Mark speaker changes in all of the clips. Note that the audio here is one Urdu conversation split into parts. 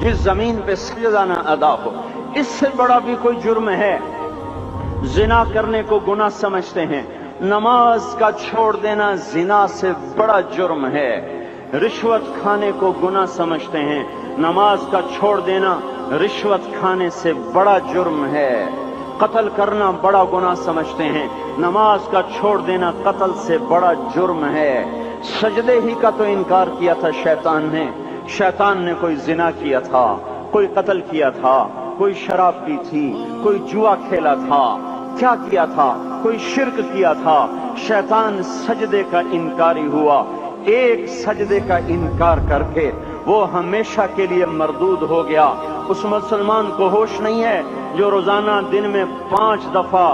Speaker 1: جس زمین پہ سجدہ نہ ادا ہو، اس سے بڑا بھی کوئی جرم ہے؟ زنا کرنے کو گناہ سمجھتے ہیں، نماز کا چھوڑ دینا زنا سے بڑا جرم ہے۔ رشوت کھانے کو گناہ سمجھتے ہیں، نماز کا چھوڑ دینا رشوت کھانے سے بڑا جرم ہے۔ قتل کرنا بڑا گناہ سمجھتے ہیں، نماز کا چھوڑ دینا قتل سے بڑا جرم ہے۔ سجدے ہی کا تو انکار کیا تھا شیطان نے۔ شیطان نے کوئی زنا کیا تھا، کوئی قتل کیا تھا، کوئی شراب پی تھی، کوئی جوا کھیلا تھا، کیا کیا تھا؟ کوئی شرک کیا تھا۔ شیطان سجدے کا انکاری ہوا، ایک سجدے کا انکار کر کے وہ ہمیشہ کے لیے مردود ہو گیا۔ اس مسلمان کو ہوش نہیں ہے جو روزانہ دن میں 5 دفعہ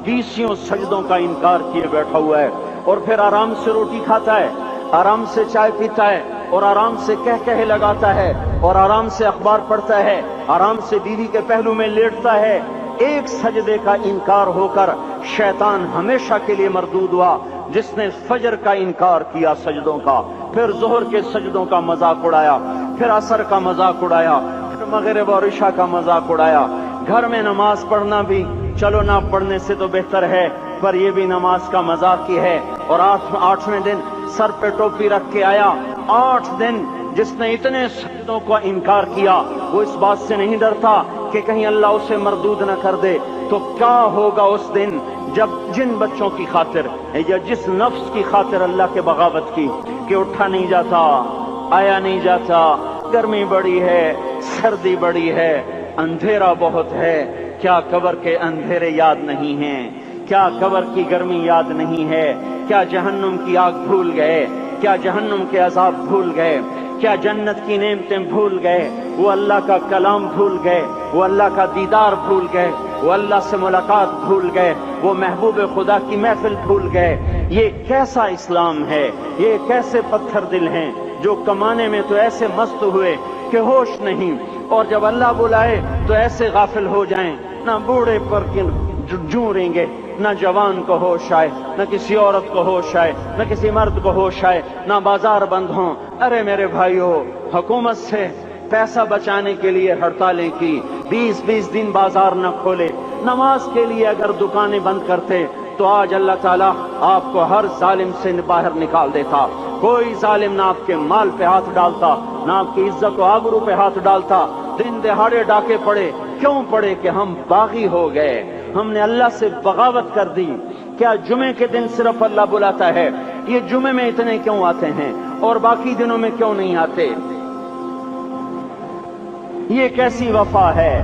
Speaker 1: 20 سجدوں کا انکار کیے بیٹھا ہوا ہے، اور پھر آرام سے روٹی کھاتا ہے، آرام سے چائے پیتا ہے، اور آرام سے کہہ لگاتا ہے، اور آرام سے اخبار پڑھتا ہے، آرام سے بیوی کے پہلو میں لیٹتا ہے۔ ایک سجدے کا انکار ہو کر شیطان ہمیشہ کے لیے مردود ہوا۔ جس نے فجر کا انکار کیا سجدوں کا، پھر ظہر کے سجدوں کا مذاق اڑایا، پھر عصر کا مذاق اڑایا، پھر مغرب اور عشاء کا مذاق اڑایا۔ گھر میں نماز پڑھنا بھی چلو نہ پڑھنے سے تو بہتر ہے، پر یہ بھی نماز کا مذاق ہی ہے۔ اور 8ویں دن سر پہ ٹوپی رکھ کے آیا۔ 8 دن جس نے اتنے سجدوں کا انکار کیا، وہ اس بات سے نہیں ڈرتا کہ کہیں اللہ اسے مردود نہ کر دے۔ تو کیا ہوگا اس دن جب جن بچوں کی خاطر یا جس نفس کی خاطر اللہ کے بغاوت کی کہ اٹھا نہیں جاتا، آیا نہیں جاتا، گرمی بڑی ہے، سردی بڑی ہے، اندھیرا بہت ہے، کیا قبر کے اندھیرے یاد نہیں ہیں؟ کیا قبر کی گرمی یاد نہیں ہے؟ کیا جہنم کی آگ بھول گئے؟ کیا جہنم کے عذاب بھول گئے؟ کیا جنت کی نعمتیں بھول گئے؟ وہ اللہ کا کلام بھول گئے، وہ اللہ کا دیدار بھول گئے، وہ اللہ سے ملاقات بھول گئے، وہ محبوب خدا کی محفل بھول گئے۔ یہ کیسا اسلام ہے؟ یہ کیسے پتھر دل ہیں جو کمانے میں تو ایسے مست ہوئے کہ ہوش نہیں، اور جب اللہ بلائے تو ایسے غافل ہو جائیں، نہ بوڑھے پر جوں رہیں گے، نہ جوان کو ہوش آئے، نہ کسی عورت کو ہوش آئے، نہ کسی مرد کو ہوش آئے، نہ بازار بند ہوں۔ ارے میرے بھائیو، حکومت سے پیسہ بچانے کے لیے ہڑتالیں کی، 20 دن بازار نہ کھولے، نماز کے لیے اگر دکانیں بند کرتے تو آج اللہ تعالیٰ آپ کو ہر ظالم سے باہر نکال دیتا۔ کوئی ظالم نہ آپ کے مال پہ ہاتھ ڈالتا، نہ آپ کی عزت و آبرو پہ ہاتھ ڈالتا۔ دن دہاڑے ڈاکے پڑے، کیوں پڑے؟ کہ ہم باغی ہو گئے، ہم نے اللہ سے بغاوت کر دی۔ کیا جمعے کے دن صرف اللہ بلاتا ہے؟ یہ جمعے میں اتنے کیوں آتے ہیں اور باقی دنوں میں کیوں نہیں آتے؟ یہ کیسی وفا ہے؟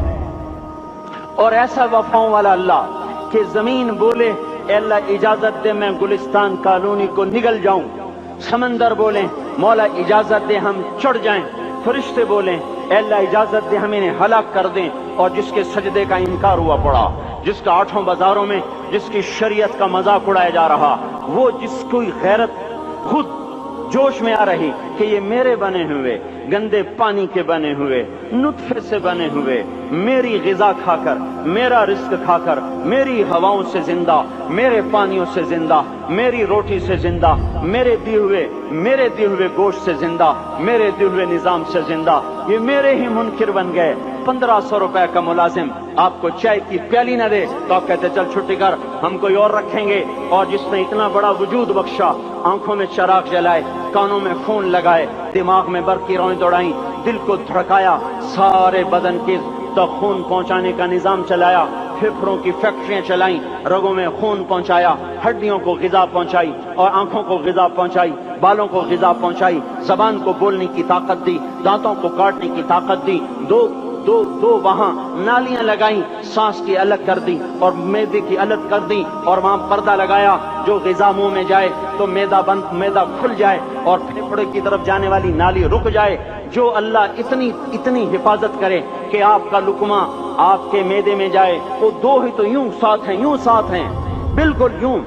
Speaker 1: اور ایسا وفاؤں والا اللہ کہ زمین بولے اے اللہ اجازت دے میں گلستان کالونی کو نگل جاؤں، سمندر بولیں مولا اجازت دے ہم چڑھ جائیں، فرشتے بولیں اے اللہ اجازت دے ہم انہیں ہلاک کر دیں، اور جس کے سجدے کا انکار ہوا پڑا، جس کا 8 بازاروں میں جس کی شریعت کا مذاق اڑایا جا رہا، وہ جس کوئی غیرت خود جوش میں آ رہی کہ یہ میرے بنے ہوئے گندے پانی کے بنے ہوئے نطفے سے بنے ہوئے، میری غذا کھا کر، میرا رزق کھا کر، میری ہواؤں سے زندہ، میرے پانیوں سے زندہ، میری روٹی سے زندہ، میرے دیے ہوئے گوشت سے زندہ، میرے دیے ہوئے نظام سے زندہ، یہ میرے ہی منکر بن گئے۔ 1500 روپے کا ملازم آپ کو چائے کی پیالی نہ دے تو آپ کہتے چل چھٹی کر، ہم کوئی اور رکھیں گے۔ اور جس نے اتنا بڑا وجود بخشا، آنکھوں میں چراغ جلائے، کانوں میں فون لگائے، دماغ میں برق کی روئیں دوڑائیں، دل کو دھڑکایا، سارے بدن کے تک خون پہنچانے کا نظام چلایا، پھیپھڑوں کی فیکٹریاں چلائیں، رگوں میں خون پہنچایا، ہڈیوں کو غذا پہنچائی، اور آنکھوں کو غذا پہنچائی، بالوں کو غذا پہنچائی، زبان کو بولنے کی طاقت دی، دانتوں کو کاٹنے کی طاقت دی، دو وہاں نالیاں لگائیں، سانس کی الگ کر دی اور معدے کی الگ کر دی، اور وہاں پردہ لگایا، جو غذا منہ میں جائے تو معدہ کھل جائے اور پھیپھڑے کی طرف جانے والی نالی رک جائے۔ جو اللہ اتنی حفاظت کرے کہ آپ کا لقمہ آپ کے معدے میں جائے، وہ دو ہی تو یوں ساتھ ہیں، بالکل یوں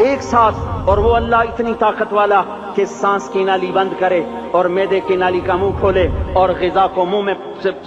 Speaker 1: ایک ساتھ، اور وہ اللہ اتنی طاقت والا کہ سانس کی نالی بند کرے اور معدے کی نالی کا منہ کھولے اور غذا کو منہ میں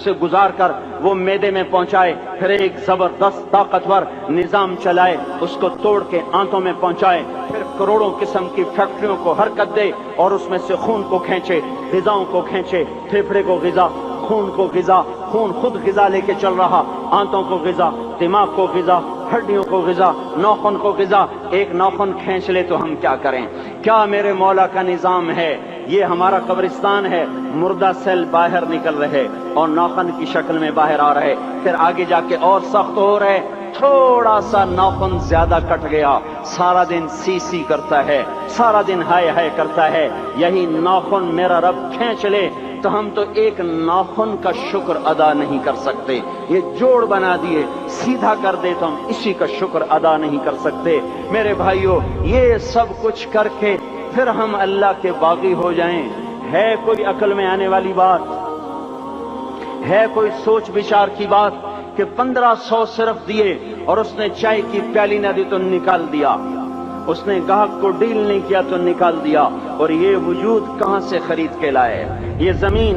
Speaker 1: سے گزار کر وہ معدے میں پہنچائے، پھر ایک زبردست طاقتور نظام چلائے، اس کو توڑ کے آنتوں میں پہنچائے، پھر کروڑوں قسم کی فیکٹریوں کو حرکت دے اور اس میں سے خون کو کھینچے، غذاؤں کو کھینچے، پھیپھڑے کو غذا، خون کو غذا، خون خود غذا لے کے چل رہا، آنتوں کو غذا، دماغ کو غذا، ہڈیوں کو غذا، ناخن کو غذا۔ ایک ناخن کھینچ لے تو ہم کیا کریں؟ کیا میرے مولا کا نظام ہے؟ یہ ہمارا قبرستان ہے، مردہ سیل باہر نکل رہے اور ناخن کی شکل میں باہر آ رہے، پھر آگے جا کے اور سخت ہو رہے، تھوڑا سا ناخن زیادہ کٹ گیا، سارا دن سی سی کرتا ہے، سارا دن ہائے ہائے کرتا ہے۔ یہی ناخن میرا رب کھینچ لے تو ہم تو ایک ناخن کا شکر ادا نہیں کر سکتے۔ یہ جوڑ بنا دیے، سیدھا کر دے تو ہم اسی کا شکر ادا نہیں کر سکتے۔ میرے بھائیو، یہ سب کچھ کر کے پھر ہم اللہ کے باغی ہو جائیں، ہے کوئی عقل میں آنے والی بات؟ ہے کوئی سوچ بچار کی بات کہ 1500 صرف دیے اور اس نے چائے کی پیالی نہ دی تو نکال دیا، اس نے گاہک کو ڈیل نہیں کیا تو نکال دیا، اور یہ وجود کہاں سے خرید کے لائے؟ یہ زمین